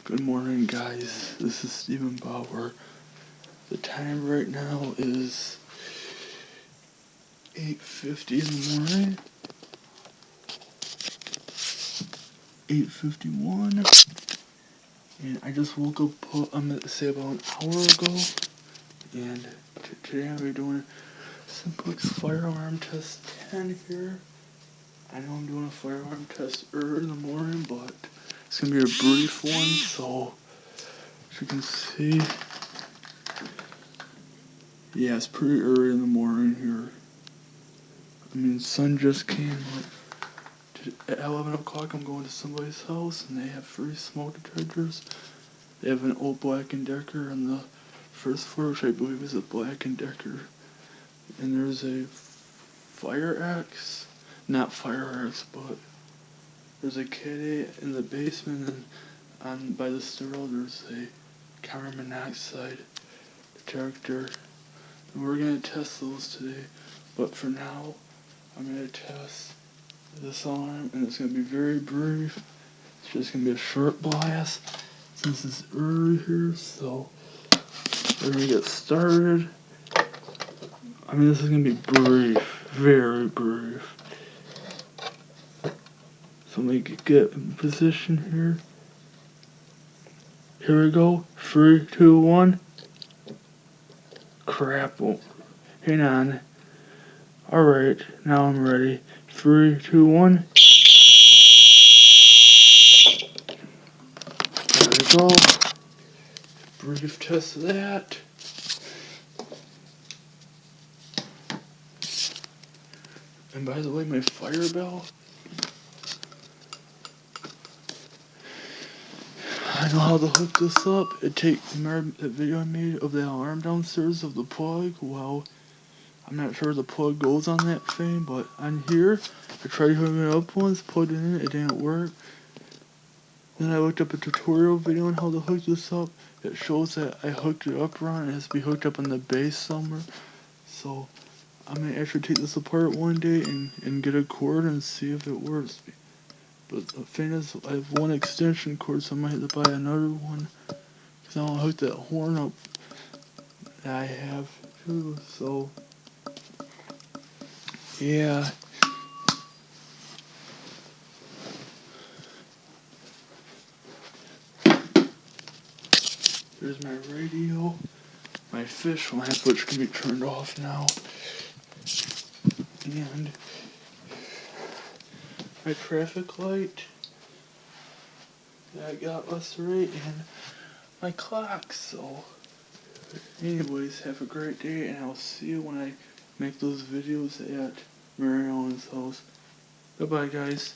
Good morning, guys. This is Stephen Bauer. The time right now is 8:50 in the morning. 8:51. And I just woke up, I'm going to say about an hour ago. And today I'm doing Simplex firearm test 10 here. I know I'm doing a firearm test early in the morning, but it's going to be a brief one. So, as you can see, yeah, it's pretty early in the morning here. I mean, sun just came up. At 11 o'clock, I'm going to somebody's house, and they have free smoke detectors. They have an old Black & Decker on the first floor, which I believe is a Black & Decker. And there's a fire axe, not fire axe, but there's a kitty in the basement, and by the stairwell there's a carbon monoxide detector. And we're going to test those today, but for now, I'm going to test this arm, and it's going to be very brief. It's just going to be a short blast since it's early here, so we're going to get started. I mean, this is going to be brief, very brief. So let me get in position here. Here we go. 3, 2, 1. Crap. Oh, hang on. Alright, now I'm ready. 3, 2, 1. There we go. Brief test of that. And by the way, my fire bell, I know how to hook this up. Remember that video I made of the alarm downstairs of the plug? Well, I'm not sure the plug goes on that thing, but on here, I tried hooking it up once, plugged it in, it didn't work. Then I looked up a tutorial video on how to hook this up. It shows that I hooked it up wrong. It has to be hooked up on the base somewhere. So I'm going to actually take this apart one day and get a cord and see if it works. But the thing is, I have one extension cord, so I might have to buy another one. Because I want to hook that horn up that I have too. So, yeah. There's my radio. My fish lamp, which can be turned off now. And my traffic light that I got last night, and my clock. So, anyways, have a great day, and I'll see you when I make those videos at Mary Ellen's house. Goodbye, guys.